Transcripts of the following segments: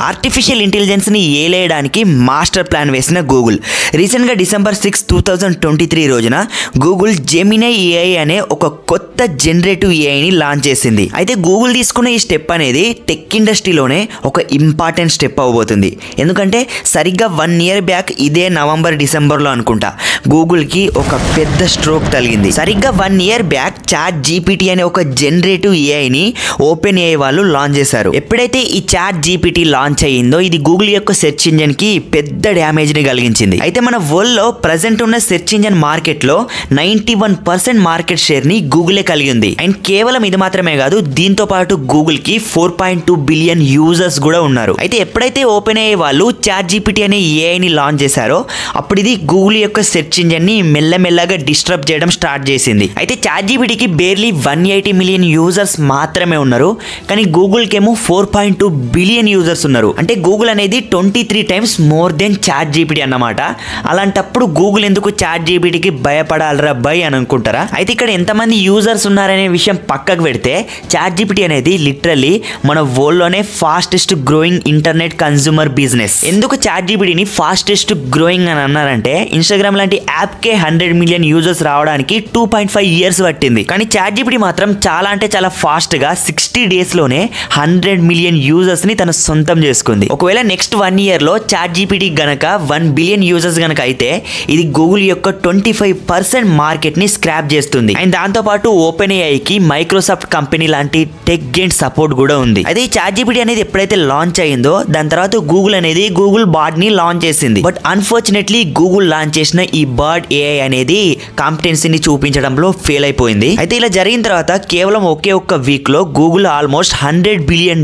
Artificial intelligence ని ఏలేయడానికి master plan వేసిన Google recent గా December 6, 2023 రోజున గూగుల్ జెమినై AI అనే ఒక కొత్త జనరేటివ్ AI ని లాంచ్ చేసింది. అయితే గూగుల్ తీసుకున్న ఈ స్టెప్ అనేది టెక్ ఇండస్ట్రీలోనే ఒక ఇంపార్టెంట్ స్టెప్ అవబోతుంది. ఎందుకంటే సరిగ్గా 1 year బ్యాక్ ఇదే నవంబర్ డిసెంబర్ లో అనుకుంటా గూగుల్ కి ఒక పెద్ద స్ట్రోక్ తగిలింది. సరిగ్గా 1 year బ్యాక్ చాట్ జీపీటీ అనే ఒక జనరేటివ్ AI ని ఓపెన్ AI వాళ్ళు లాంచ్ చేశారు. ఎప్పుడైతే ఈ చాట్ జీపీటీ లాంచ్ అయ్యిందో ఇది గూగుల్ యొక్క సెర్చ్ ఇంజిన్ కి పెద్ద డ్యామేజ్ ని కలిగించింది. అయితే మన వరల్డ్ లో ప్రెసెంట్ ఉన్న సెర్చ్ ఇంజిన్ మార్కెట్ లో 91% మార్కెట్ షేర్ ని గూగులే కలిగి ఉంది. అండ్ కేవలం ఇది మాత్రమే కాదు, దీంతో పాటు గూగుల్ కి 4.2 billion యూజర్స్ కూడా ఉన్నారు. అయితే ఎప్పుడైతే ఓపెన్ AI వాళ్ళు చాట్ జీపీటీ అనే AI ని లాంచ్ చేశారో అప్పుడు ఇది గూగుల్ యొక్క సెర్చ్ ఇంజిన్ ని మెల్లమెల్లగా డిస్టర్బ్ చేయడం స్టార్ట్ చేసింది. అయితే చాట్ జీపీటీకి బేర్లీ 180 million యూజర్స్ మాత్రమే ఉన్నారు, కానీ గూగుల్ కేమో 4.2 billion యూజర్స్ ఉన్నారు. అంటే గూగుల్ అనేది 23 times more than ChatGPT అన్నమాట. అలాంటప్పుడు గూగుల్ ఎందుకు చాట్ జీపీటీకి భయపడాలరా బై అని అనుకుంటారా? అయితే ఇక్కడ ఎంతమంది యూజర్స్ ఉన్నారనే విషయం పక్కకు పెడితే చాట్ జీపీటీ అనేది లిటరల్లీ మన వరల్డ్ లోనే fastest growing internet consumer business. ఎందుకు చాట్ జీపీటీని ఫాస్టెస్ట్ గ్రోయింగ్ అని అన్నారంటే ఇన్స్టాగ్రామ్ లాంటి యాప్ కే 100 million యూజర్స్ రావడానికి 2.5 years పట్టింది. కానీ చాట్ జీపీటీ మాత్రం చాలా అంటే చాలా ఫాస్ట్ గా 60 days లోనే 100 million యూజర్స్ ని తన సొంతం చేసుకుంది. ఒకవేళ నెక్స్ట్ 1 year లో చాట్ జీపీటీ గనక 1 billion యూజర్స్ గనక అయితే ఇది గూగుల్ యొక్క 25% మార్కెట్ ని స్క్రాప్ చేస్తుంది. అండ్ దాంతో పాటు ఓపెన్ AI కి మైక్రోసాఫ్ట్ కంపెనీ లాంటి టెక్ గెంట్ సపోర్ట్ కూడా ఉంది. అయితే ఈ చాట్ జీపీటీ అనేది ఎప్పుడైతే లాంచ్ అయిందో దాని తర్వాత గూగుల్ అనేది గూగుల్ బార్డ్ ని లాంచ్ చేసింది. బట్ అన్ఫార్చునేట్లీ గూగుల్ లాంచ్ చేసిన ఈ బార్డ్ AI అనేది కాంపిటెన్సీని చూపించడంలో ఫెయిల్ అయిపోయింది. అయితే ఇలా జరిగిన తర్వాత కేవలం ఒకే ఒక్క వీక్ లో గూగుల్ ఆల్మోస్ట్ $100 billion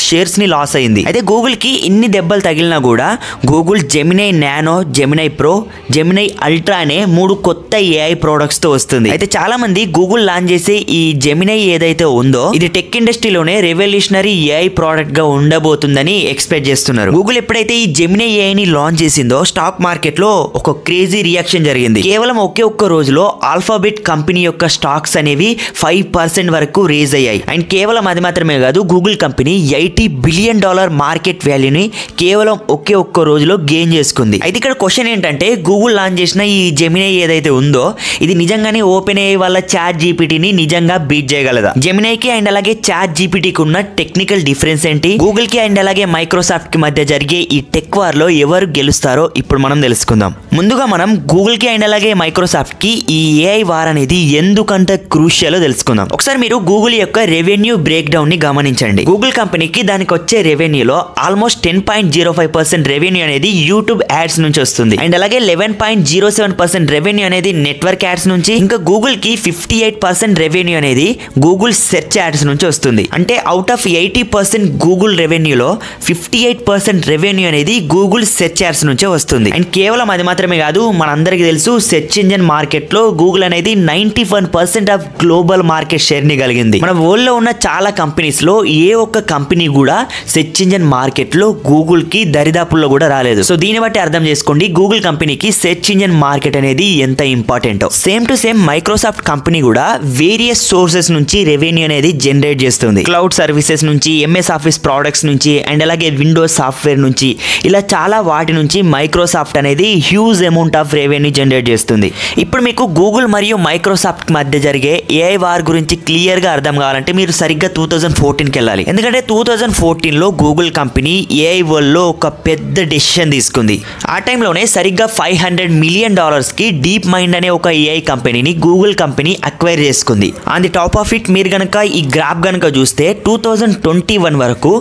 షేర్స్ ని లాస్ అయింది. అయితే గూగుల్ కి ఇన్ని దెబ్బలు తగిలినా కూడా Google Gemini nano, Gemini pro, Gemini ultra అనే 3 కొత్త AI ప్రొడక్ట్స్ తో వస్తుంది. అయితే చాలా మంది గూగుల్ లాంచ్ చేసే ఈ జెమినై ఏదైతే ఉందో ఇది టెక్ ఇండస్ట్రీలోనే రెవల్యూషనరీ AI ప్రోడక్ట్ గా ఉండబోతుందని ఎక్స్పెక్ట్ చేస్తున్నారు. గూగుల్ ఎప్పుడైతే ఈ జెమినై AI ని లాంచ్ చేసిందో స్టాక్ మార్కెట్ లో ఒక క్రేజీ రియాక్షన్ జరిగింది. కేవలం ఒకే ఒక్క రోజులో ఆల్ఫాబెట్ కంపెనీ యొక్క స్టాక్స్ అనేవి 5% వరకు రేజ్ అయ్యాయి. అండ్ కేవలం అది మాత్రమే కాదు, గూగుల్ కంపెనీ $80 billion మార్కెట్ వాల్యూని కేవలం ఒకే ఒక్క రోజులో గెయిన్ చేసుకుంది. అయితే ఇక్కడ క్వశ్చన్ ఏంటంటే గూగుల్ లాంచ్ చేసిన ఈ జెమినై ఏదైతే ఉందో ఇది నిజంగానే ఓపెన్ AI వాళ్ళ చాట్ జీపీటీని నిజంగా బీట్ చేయగలదా? జెమినైకి అండ్ అలాగే చాట్ జీపీటీకి ఉన్న టెక్నికల్ డిఫరెన్స్ ఏంటి? గూగుల్ కి అండ్ అలాగే మైక్రోసాఫ్ట్ కి మధ్య జరిగే ఈ టెక్ వార్ లో ఎవరు గెలుస్తారో ఇప్పుడు మనం తెలుసుకుందాం. ముందుగా మనం గూగుల్ కి అండ్ అలాగే మైక్రోసాఫ్ట్ కి ఈ AI వార్ అనేది ఎందుకంత క్రూషియల్ తెలుసుకుందాం. ఒకసారి మీరు గూగుల్ యొక్క రెవెన్యూ బ్రేక్ డౌన్ ని గమనించండి. గూగుల్ కంపెనీకి దానికి వచ్చే రెవెన్యూలో ఆల్మోస్ట్ 10.05% రెవెన్యూ అనేది యూట్యూబ్ యాడ్స్ నుంచి వస్తుంది. అండ్ అలాగే 11.07% రెవెన్యూ అనేది నెట్వర్క్ యాడ్స్ నుంచి, ఇంకా గూగుల్ కి 58% రెవెన్యూ అనేది గూగుల్ సెర్చ్ యాడ్స్ నుంచి వస్తుంది. అంటే అవుట్ ఆఫ్ 80% గూగుల్ రెవెన్యూలో 58% రెవెన్యూ అనేది గూగుల్ సెర్చ్ యాడ్స్ నుంచే వస్తుంది. అండ్ కేవలం అది మాత్రమే కాదు, మనందరికీ తెలుసు సెర్చ్ ఇంజిన్ మార్కెట్ లో గూగుల్ అనేది 91% ఆఫ్ గ్లోబల్ మార్కెట్ షేర్ ని కలిగింది. మన వరల్డ్ లో ఉన్న చాలా కంపెనీస్ లో ఏ ఒక్క కంపెనీ కూడా సెర్చ్ ఇంజిన్ మార్కెట్ లో గూగుల్ కి దరిదాపుల్లో కూడా రాలేదు. సో దీన్ని బట్టి అర్థం చేసుకోండి గూగుల్ కంపెనీకి సెర్చ్ ఇంజిన్ మార్కెట్ అనేది ఎంత ఇంపార్టెంటో. Same to same Microsoft company కూడా వేరియస్ సోర్సెస్ నుంచి రెవెన్యూ అనేది జనరేట్ చేస్తుంది. క్లౌడ్ సర్వీసెస్ నుంచి, MS ఆఫీస్ ప్రొడక్ట్స్ నుంచి, అండ్ అలాగే విండోస్ సాఫ్ట్వేర్ నుంచి, ఇలా చాలా వాటి నుంచి మైక్రోసాఫ్ట్ అనేది huge amount of revenue generate చేస్తుంది. ఇప్పుడు మీకు గూగుల్ మరియు మైక్రోసాఫ్ట్ మధ్య జరిగే AI వార్ గురించి క్లియర్ గా అర్థం కావాలంటే మీరు సరిగ్గా 2014కి వెళ్ళాలి. ఎందుకంటే 2014లో గూగుల్ కంపెనీ AI వరల్డ్ లో ఒక పెద్ద డెసిషన్ తీసుకుంది. ఆ టైంలోనే సరిగ్గా $500 million కి డీప్ మైండ్ అనే ఒక AI కంపెనీని గూగుల్ కంపెనీ అక్వైర్ చేసుకుంది. On the top of it మీరు గనక ఈ గ్రాఫ్ గనక చూస్తే 2021 వరకు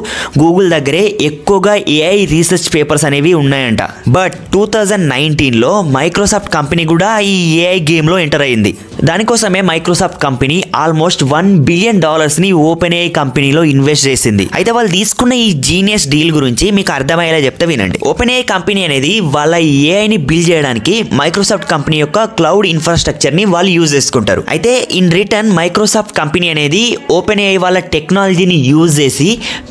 గూగుల్ దగ్గరే ఎక్కువగా AI రీసెర్చ్ పేపర్స్ అనేవి ఉన్నాయంట. బట్ 2019లో మైక్రోసాఫ్ట్ కంపెనీ కూడా ఈ AI గేమ్ లో ఎంటర్ అయింది. దానికోసమే మైక్రోసాఫ్ట్ కంపెనీ ఆల్మోస్ట్ $1 billion ని ఓపెన్ AI కంపెనీలో ఇన్వెస్ట్ చేసింది. అయితే వాళ్ళు తీసుకున్న ఈ జీనియస్ డీల్ గురించి మీకు అర్థమయ్యేలా చెప్తే వినండి. ఓపెన్ AI కంపెనీ అనేది వాళ్ళ AI ని బిల్డ్ చేయడానికి మైక్రోసాఫ్ట్ కంపెనీ యొక్క క్లౌడ్ ఇన్ఫ్రాస్ట్రక్చర్ ని వాళ్ళు యూజ్ చేసుకుంటారు. అయితే ఇన్ రిటర్న్ మైక్రోసాఫ్ట్ కంపెనీ అనేది ఓపెన్ AI వాళ్ళ టెక్నాలజీని యూజ్ చేసి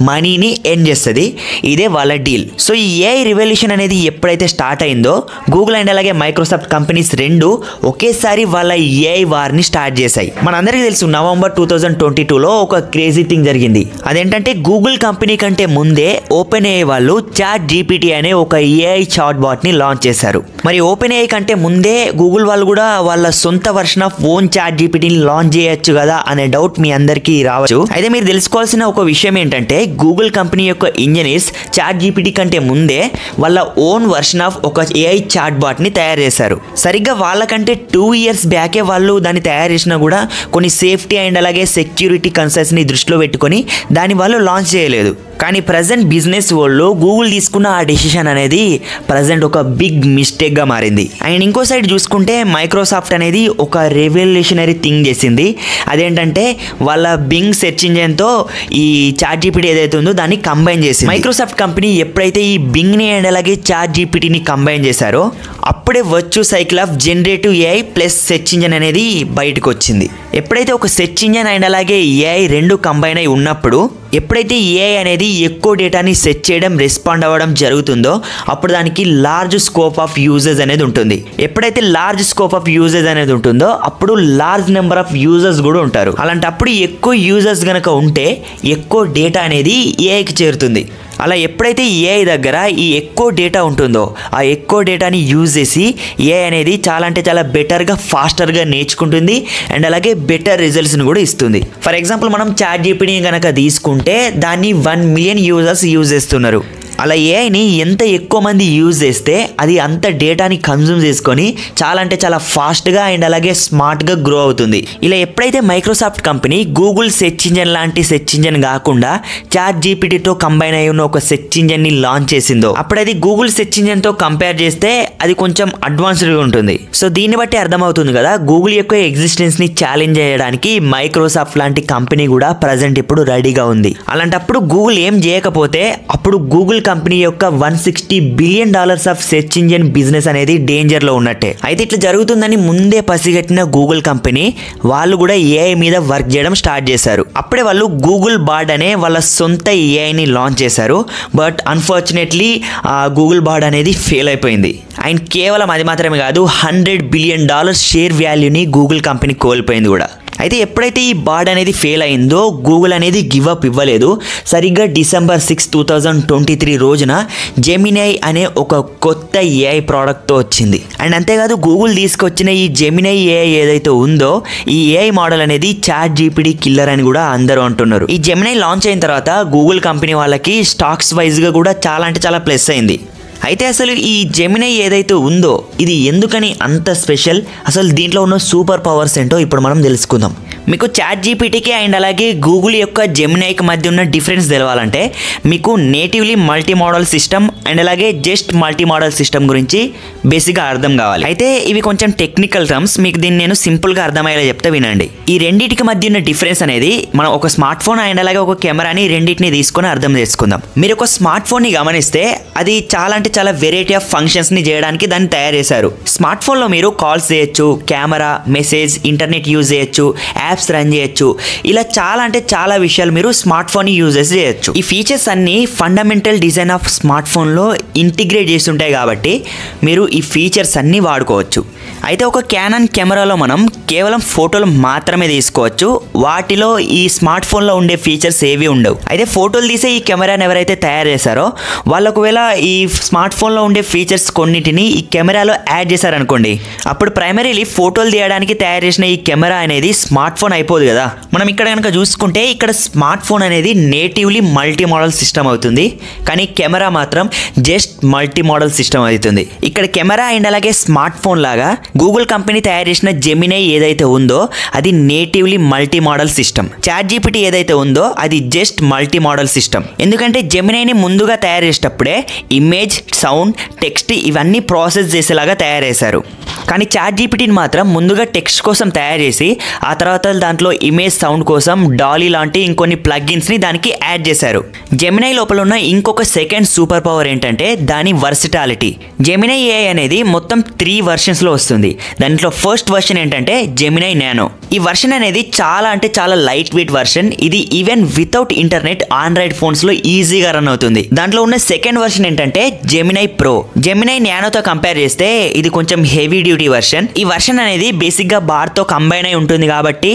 మనీని ఎర్న్ చేస్తుంది. ఇదే వాళ్ళ డీల్. సో ఈ AI రివల్యూషన్ అనేది ఎప్పుడైతే స్టార్ట్ అయిందో గూగుల్ అండ్ అలాగే మైక్రోసాఫ్ట్ కంపెనీస్ రెండు ఒకేసారి వాళ్ళ AI ఏఐ వార్ని స్టార్ట్ చేశాయి. మనందరికీ తెలుసు నవంబర్ 2022లో ఒక క్రేజీ థింగ్ జరిగింది. అదేంటంటే గూగుల్ కంపెనీ కంటే ముందే ఓపెన్ ఏఐ వాళ్ళు చాట్ జీపీటీ అనే ఒక ఏఐ చాట్ బాట్ ని లాంచ్ చేశారు. మరి ఓపెన్ ఏఐ కంటే ముందే గూగుల్ వాళ్ళు కూడా వాళ్ళ సొంత వర్షన్ ఆఫ్ ఓన్ చాట్ జీపీటీని లాంచ్ చేయొచ్చు కదా అనే డౌట్ మీ అందరికీ రావచ్చు. అయితే మీరు తెలుసుకోవాల్సిన ఒక విషయం ఏంటంటే గూగుల్ కంపెనీ యొక్క ఇంజనీర్స్ చాట్ జీపీటీ కంటే ముందే వాళ్ళ ఓన్ వర్షన్ ఆఫ్ ఒక ఏఐ చాట్ బాట్ ని తయారు చేశారు. సరిగ్గా వాళ్ళకంటే 2 years బ్యాకే వాళ్ళు దాన్ని తయారు చేసినా కూడా కొన్ని సేఫ్టీ అండ్ అలాగే సెక్యూరిటీ కన్సర్న్స్ ని దృష్టిలో పెట్టుకొని దాన్ని వాళ్ళు లాంచ్ చేయలేదు. కానీ ప్రజెంట్ బిజినెస్ వరల్డ్ లో గూగుల్ తీసుకున్న ఆ డెసిషన్ అనేది ప్రజెంట్ ఒక బిగ్ మిస్టేక్ గా మారింది. అండ్ ఇంకో సైడ్ చూసుకుంటే మైక్రోసాఫ్ట్ అనేది ఒక రెవల్యూషనరీ థింగ్ చేసింది. అదేంటంటే వాళ్ళ బింగ్ సెర్చ్ ఇంజిన్ తో ఈ చాట్ జీపీటీ ఏదైతే ఉందో దాన్ని కంబైన్ చేసింది. మైక్రోసాఫ్ట్ కంపెనీ ఎప్పుడైతే ఈ బింగ్ ని అండ్ అలాగే చాట్ జీపీటీని కంబైన్ చేశారో అప్పుడే virtue cycle of generative AI plus search engine అనేది బయటకు వచ్చింది. ఎప్పుడైతే ఒక సెర్చ్ ఇంజిన్ అండ్ అలాగే ఏఐ రెండు కంబైన్ అయి ఉన్నప్పుడు ఎప్పుడైతే ఏఐ అనేది ఎక్కువ డేటాని సెర్చ్ చేయడం రెస్పాండ్ అవ్వడం జరుగుతుందో అప్పుడు దానికి లార్జ్ స్కోప్ ఆఫ్ యూజర్స్ అనేది ఉంటుంది. ఎప్పుడైతే లార్జ్ స్కోప్ ఆఫ్ యూజర్స్ అనేది ఉంటుందో అప్పుడు లార్జ్ నెంబర్ ఆఫ్ యూజర్స్ కూడా ఉంటారు. అలాంటప్పుడు ఎక్కువ యూజర్స్ కనుక ఉంటే ఎక్కువ డేటా అనేది ఏఐకి చేరుతుంది. అలా ఎప్పుడైతే ఏఐ దగ్గర ఈ ఎక్కువ డేటా ఉంటుందో ఆ ఎక్కువ డేటాని యూజ్ చేసి ఏఐ అనేది చాలా అంటే చాలా బెటర్గా ఫాస్టర్గా నేర్చుకుంటుంది అండ్ అలాగే బెటర్ రిజల్ట్స్ని కూడా ఇస్తుంది. ఫర్ ఎగ్జాంపుల్ మనం చాట్ జీపీటీ కనుక తీసుకుంటే దాన్ని 1 million యూజర్స్ యూజ్ చేస్తున్నారు. అలా ఏఐని ఎంత ఎక్కువ మంది యూజ్ చేస్తే అది అంత డేటాని కన్జ్యూమ్ చేసుకొని చాలా అంటే చాలా ఫాస్ట్గా అండ్ అలాగే స్మార్ట్గా గ్రో అవుతుంది. ఇలా ఎప్పుడైతే Microsoft company Google search engine లాంటి సెర్చ్ ఇంజన్ కాకుండా చాట్ జీపీటీతో కంబైన్ అయి ఉన్న ఒక సెర్చ్ ఇంజన్ని లాంచ్ చేసిందో అప్పుడు అది గూగుల్ సెర్చ్ ఇంజన్తో కంపేర్ చేస్తే అది కొంచెం అడ్వాన్స్డ్గా ఉంటుంది. సో దీన్ని బట్టి అర్థమవుతుంది కదా గూగుల్ యొక్క ఎగ్జిస్టెన్స్ని ఛాలెంజ్ చేయడానికి మైక్రోసాఫ్ట్ లాంటి కంపెనీ కూడా ప్రజెంట్ ఇప్పుడు రెడీగా ఉంది. అలాంటప్పుడు గూగుల్ ఏం చేయకపోతే అప్పుడు గూగుల్ కంపెనీ యొక్క $160 billion of search engine business అనేది డేంజర్ లో ఉన్నట్టే. అయితే ఇట్లా జరుగుతుందని ముందే పసిగట్టిన గూగుల్ కంపెనీ వాళ్ళు కూడా ఏఐ మీద వర్క్ చేయడం స్టార్ట్ చేశారు. అప్పుడే వాళ్ళు గూగుల్ బార్డ్ అనే వాళ్ళ సొంత ఏఐని లాంచ్ చేశారు. బట్ అన్ఫార్చునేట్లీ గూగుల్ బార్డ్ అనేది ఫెయిల్ అయిపోయింది. అండ్ కేవలం అది మాత్రమే కాదు $100 billion షేర్ వాల్యూని గూగుల్ కంపెనీ కోల్పోయింది కూడా. అయితే ఎప్పుడైతే ఈ బార్డ్ అనేది ఫెయిల్ అయిందో గూగుల్ అనేది గివ్ అప్ ఇవ్వలేదు. సరిగ్గా December 6, 2023 రోజున జెమినై అనే ఒక కొత్త ఏఐ ప్రోడక్ట్తో వచ్చింది. అండ్ అంతేకాదు గూగుల్ తీసుకొచ్చిన ఈ జెమినై ఏఐ ఏదైతే ఉందో ఈ ఏఐ మోడల్ అనేది చాట్ జీపీటీ కిల్లర్ అని కూడా అందరూ అంటున్నారు. ఈ జెమినై లాంచ్ అయిన తర్వాత గూగుల్ కంపెనీ వాళ్ళకి స్టాక్స్ వైజ్గా కూడా చాలా అంటే చాలా ప్లస్ అయింది. అయితే అసలు ఈ జెమినై ఏదైతే ఉందో ఇది ఎందుకని అంత స్పెషల్, అసలు దీంట్లో ఉన్న సూపర్ పవర్స్ ఏంటో ఇప్పుడు మనం తెలుసుకుందాం. మీకు చాట్ జీపీటీకి అండ్ అలాగే గూగుల్ యొక్క జెమినైకి మధ్య ఉన్న డిఫరెన్స్ తెలవాలంటే మీకు నేటివ్లీ మల్టీ మోడల్ సిస్టమ్ అండ్ అలాగే జస్ట్ మల్టీ మోడల్ సిస్టమ్ గురించి బేసిక్గా అర్థం కావాలి. అయితే ఇవి కొంచెం టెక్నికల్ టర్మ్స్, మీకు దీన్ని నేను సింపుల్గా అర్థమయ్యేలా చెప్తే వినండి. ఈ రెండింటికి మధ్య ఉన్న డిఫరెన్స్ అనేది మనం ఒక స్మార్ట్ ఫోన్ అండ్ అలాగే ఒక కెమెరాని రెండింటిని తీసుకొని అర్థం చేసుకుందాం. మీరు ఒక స్మార్ట్ ఫోన్ని గమనిస్తే అది చాలా అంటే చాలా వెరైటీ ఆఫ్ ఫంక్షన్స్ ని చేయడానికి దాన్ని తయారు చేశారు. స్మార్ట్ ఫోన్ లో మీరు కాల్స్ చేయొచ్చు, కెమెరా, మెసేజ్, ఇంటర్నెట్ యూజ్ చేయొచ్చు, యాప్స్ రన్ చేయొచ్చు. ఇలా చాలా అంటే చాలా విషయాలు మీరు స్మార్ట్ ఫోన్ యూజ్ చేసి చేయొచ్చు. ఈ ఫీచర్స్ అన్ని fundamental design of smart phone లో ఇంటిగ్రేట్ చేసి ఉంటాయి కాబట్టి మీరు ఈ ఫీచర్స్ అన్ని వాడుకోవచ్చు. అయితే ఒక క్యానన్ కెమెరాలో మనం కేవలం ఫోటోలు మాత్రమే తీసుకోవచ్చు. వాటిలో ఈ స్మార్ట్ ఫోన్లో ఉండే ఫీచర్స్ ఏవి ఉండవు. అయితే ఫోటోలు తీసే ఈ కెమెరాని ఎవరైతే తయారు చేశారో వాళ్ళు ఒకవేళ ఈ స్మార్ట్ ఫోన్లో ఉండే ఫీచర్స్ కొన్నిటిని ఈ కెమెరాలో యాడ్ చేశారనుకోండి, అప్పుడు ప్రైమరీలీ ఫోటోలు తీయడానికి తయారు చేసిన ఈ కెమెరా అనేది స్మార్ట్ ఫోన్ అయిపోదు కదా. మనం ఇక్కడ కనుక చూసుకుంటే ఇక్కడ స్మార్ట్ ఫోన్ అనేది నేటివ్లీ మల్టీ మోడల్ సిస్టమ్ అవుతుంది, కానీ కెమెరా మాత్రం జస్ట్ మల్టీ మోడల్ సిస్టమ్ అవుతుంది. ఇక్కడ కెమెరా అండ్ అలాగే స్మార్ట్ ఫోన్ లాగా గూగుల్ కంపెనీ తయారు చేసిన జెమినై ఏదైతే ఉందో అది natively multi model system. ChatGPT ఏదైతే ఉందో అది జస్ట్ మల్టీ మోడల్ సిస్టమ్. ఎందుకంటే జెమినైని ముందుగా తయారు చేసేటప్పుడే ఇమేజ్, సౌండ్, టెక్స్ట్ ఇవన్నీ ప్రాసెస్ చేసేలాగా తయారు చేశారు. కానీ చాట్ జీపీటీని మాత్రం ముందుగా టెక్స్ట్ కోసం తయారు చేసి ఆ తర్వాత దాంట్లో ఇమేజ్, సౌండ్ కోసం డాలీ లాంటి ఇంకొన్ని ప్లగ్ఇన్స్ని దానికి యాడ్ చేశారు. జెమినై లోపల ఉన్న ఇంకొక సెకండ్ సూపర్ పవర్ ఏంటంటే దాని వర్సిటాలిటీ. జెమినై ఏఐ అనేది మొత్తం 3 వెర్షన్స్లో వస్తుంది. దాంట్లో ఫస్ట్ వెర్షన్ ఏంటంటే జెమినై నానో. ఈ వెర్షన్ అనేది చాలా అంటే చాలా లైట్ వెయిట్ వెర్షన్. ఇది ఈవెన్ వితౌట్ ఇంటర్నెట్ ఆండ్రాయిడ్ ఫోన్స్లో ఈజీగా రన్ అవుతుంది. దాంట్లో ఉన్న సెకండ్ వెర్షన్ ఏంటంటే జెమినై ప్రో. జెమినై నానోతో కంపేర్ చేస్తే ఇది కొంచెం హెవీ డ్యూటీ వెర్షన్. ఈ వెర్షన్ అనేది బేసిక్గా బార్తో కంబైన్ అయి ఉంటుంది కాబట్టి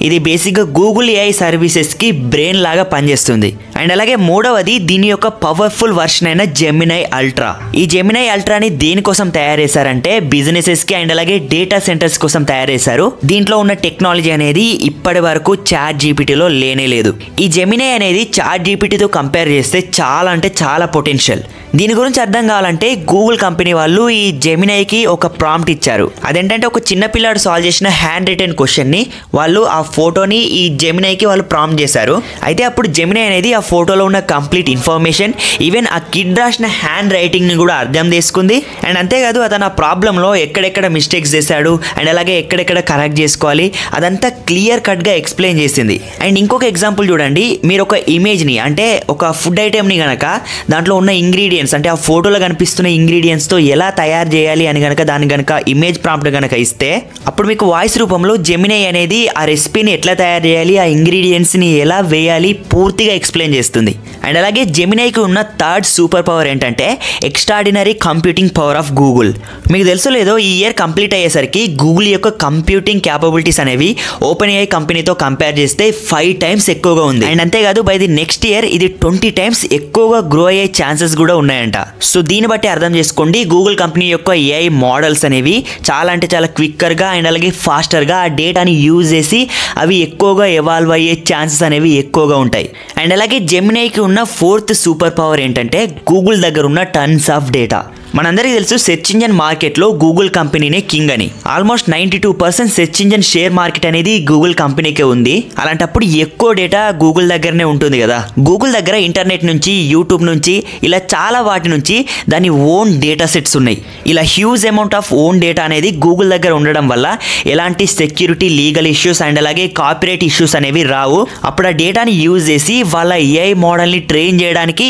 ఇది బేసిక్గా గూగుల్ ఏఐ సర్వీసెస్కి బ్రెయిన్ లాగా పనిచేస్తుంది. అండ్ అలాగే మూడవది దీని యొక్క పవర్ఫుల్ వెర్షన్ అయిన జెమినై అల్ట్రా. ఈ జెమినై అల్ట్రాని దేనికోసం తయారు చేశారంటే బిజినెసెస్కి అండ్ అలాగే డేటా సెంటర్స్ కోసం తయారు చేశారు. దీంట్లో ఉన్న టెక్నాలజీ అనేది ఇప్పటి వరకు చాట్ జీపీటీలో లేనే లేదు. ఈ జెమినై అనేది చాట్ జీపీటీతో కంపేర్ చేస్తే చాలా అంటే చాలా పొటెన్షియల్. దీని గురించి అర్థం కావాలంటే గూగుల్ కంపెనీ వాళ్ళు ఈ జెమినైకి ఒక ప్రాంప్ట్ ఇచ్చారు. అదేంటంటే ఒక చిన్న పిల్లాడు సాల్వ్ చేసిన హ్యాండ్ రిటెన్ క్వశ్చన్ని వాళ్ళు ఆ ఫోటోని ఈ జెమినైకి వాళ్ళు ప్రాంప్ట్ చేశారు. అయితే అప్పుడు జెమినై అనేది ఆ ఫోటోలో ఉన్న కంప్లీట్ ఇన్ఫర్మేషన్ ఈవెన్ ఆ కిడ్ రాసిన హ్యాండ్ రైటింగ్ని కూడా అర్థం చేసుకుంది. అండ్ అంతేకాదు అతను ఆ ప్రాబ్లంలో ఎక్కడెక్కడ మిస్టేక్స్ చేశాడు అండ్ అలాగే ఎక్కడెక్కడ కరెక్ట్ చేసుకోవాలి అదంతా క్లియర్ కట్గా ఎక్స్ప్లెయిన్ చేసింది. అండ్ ఇంకొక ఎగ్జాంపుల్ చూడండి, మీరు ఒక ఇమేజ్ని అంటే ఒక ఫుడ్ ఐటెంని కనుక దాంట్లో ఉన్న ఇంగ్రీడియంట్స్ అంటే ఆ ఫోటోలో కనిపిస్తున్న ఇంగ్రీడియంట్స్తో ఎలా తయారు చేయాలి అని కనుక దాన్ని కనుక ఇమేజ్ ప్రాంప్ట్ కనుక ఇస్తే అప్పుడు మీకు వాయిస్ రూపంలో జెమినై అనేది ఆ రెసిపీని ఎట్లా తయారు చేయాలి ఆ ఇంగ్రీడియంట్స్ని ఎలా వేయాలి పూర్తిగా ఎక్స్ప్లెయిన్ చేస్తుంది. అండ్ అలాగే జెమినైకి ఉన్న థర్డ్ సూపర్ పవర్ ఏంటంటే extraordinary computing power of Google. మీకు తెలుసో లేదో ఈ ఇయర్ కంప్లీట్ అయ్యేసరికి గూగుల్ యొక్క కంప్యూటింగ్ క్యాపబిలిటీస్ అనేవి ఓపెన్ ఏఐ కంపెనీతో కంపేర్ చేస్తే 5 times ఎక్కువగా ఉంది. అండ్ అంతేకాదు బై ది నెక్స్ట్ ఇయర్ ఇది 20 times ఎక్కువగా గ్రో అయ్యే ఛాన్సెస్ కూడా ఉన్నాయంట. సో దీన్ని బట్టి అర్థం చేసుకోండి గూగుల్ కంపెనీ యొక్క ఏఐ మోడల్స్ అనేవి చాలా అంటే చాలా క్విక్కర్గా అండ్ అలాగే ఫాస్టర్గా ఆ డేటాని యూజ్ చేసి అవి ఎక్కువగా ఎవాల్వ్ అయ్యే ఛాన్సెస్ అనేవి ఎక్కువగా ఉంటాయి. అండ్ అలాగే జెమినైకి ఉన్న 4th సూపర్ పవర్ ఏంటంటే గూగుల్ దగ్గర ఉన్న టన్స్ ఆఫ్ డేటా. మనందరికీ తెలుసు సెర్చ్ ఇంజన్ మార్కెట్లో గూగుల్ కంపెనీనే కింగ్ అని. Almost 92% search engine share market అనేది గూగుల్ కంపెనీకే ఉంది. అలాంటప్పుడు ఎక్కువ డేటా గూగుల్ దగ్గరనే ఉంటుంది కదా. గూగుల్ దగ్గర ఇంటర్నెట్ నుంచి యూట్యూబ్ నుంచి ఇలా చాలా వాటి నుంచి దాని ఓన్ డేటా సెట్స్ ఉన్నాయి. ఇలా huge amount of own data అనేది గూగుల్ దగ్గర ఉండడం వల్ల ఎలాంటి సెక్యూరిటీ లీగల్ ఇష్యూస్ అండ్ అలాగే కాపీరైట్ ఇష్యూస్ అనేవి రావు. అప్పుడు ఆ డేటాని యూజ్ చేసి వాళ్ళ ఏఐ మోడల్ని ట్రైన్ చేయడానికి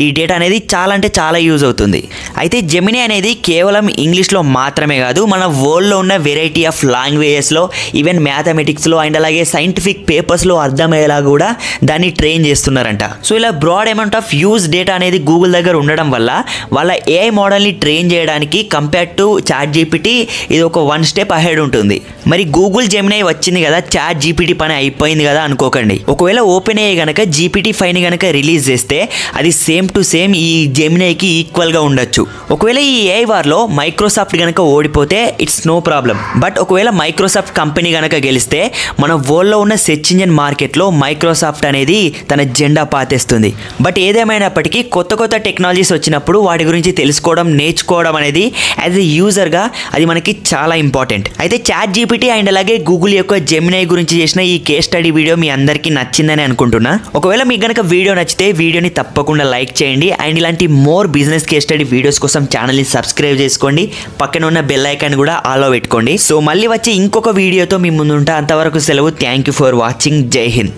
ఈ డేటా అనేది చాలా అంటే చాలా యూజ్ అవుతుంది. అయితే జెమినై అనేది కేవలం ఇంగ్లీష్లో మాత్రమే కాదు మన వరల్డ్లో ఉన్న వెరైటీ ఆఫ్ లాంగ్వేజెస్లో ఈవెన్ మ్యాథమెటిక్స్లో అండ్ అలాగే సైంటిఫిక్ పేపర్స్లో అర్థమయ్యేలా కూడా దాన్ని ట్రైన్ చేస్తున్నారంట. సో ఇలా broad amount of use data అనేది గూగుల్ దగ్గర ఉండడం వల్ల వాళ్ళ ఏఐ మోడల్ని ట్రైన్ చేయడానికి కంపేర్ టు చాట్ జీపీటీ ఇది ఒక 1 step అహెడ్ ఉంటుంది. మరి గూగుల్ జెమినై వచ్చింది కదా చాట్ జీపీటీ పని అయిపోయింది కదా అనుకోకండి. ఒకవేళ ఓపెన్ ఏఐ కనుక GPT-5ని కనుక రిలీజ్ చేస్తే అది సేమ్ టు సేమ్ ఈ జెమినైకి ఈక్వల్గా ఉండొచ్చు. ఒకవేళ ఈ ఏఐ వార్లో మైక్రోసాఫ్ట్ కనుక ఓడిపోతే ఇట్స్ నో ప్రాబ్లం. బట్ ఒకవేళ మైక్రోసాఫ్ట్ కంపెనీ కనుక గెలిస్తే మన వరల్డ్లో ఉన్న సెర్చ్ ఇంజన్ మార్కెట్లో మైక్రోసాఫ్ట్ అనేది తన జెండా పాతేస్తుంది. బట్ ఏదేమైనప్పటికీ కొత్త కొత్త టెక్నాలజీస్ వచ్చినప్పుడు వాటి గురించి తెలుసుకోవడం నేర్చుకోవడం అనేది యాజ్ ఎ యూజర్గా అది మనకి చాలా ఇంపార్టెంట్. అయితే చాట్ జీపీటీ అండ్ అలాగే గూగుల్ యొక్క జెమినై గురించి చేసిన ఈ కేస్ స్టడీ వీడియో మీ అందరికీ నచ్చిందని అనుకుంటున్నా. ఒకవేళ మీకు కనుక వీడియో నచ్చితే వీడియోని తప్పకుండా లైక్ చేయండి అండ్ ఇలాంటి more business case study videos కోసం ఛానల్ని సబ్స్క్రైబ్ చేసుకోండి. పక్కన ఉన్న బెల్ ఐకాన్ కూడా ఆల్లో పెట్టుకోండి. సో మళ్ళీ వచ్చి ఇంకొక వీడియోతో మీ ముందుంటా. అంతవరకు సెలవు. Thank you for watching. జై హింద్.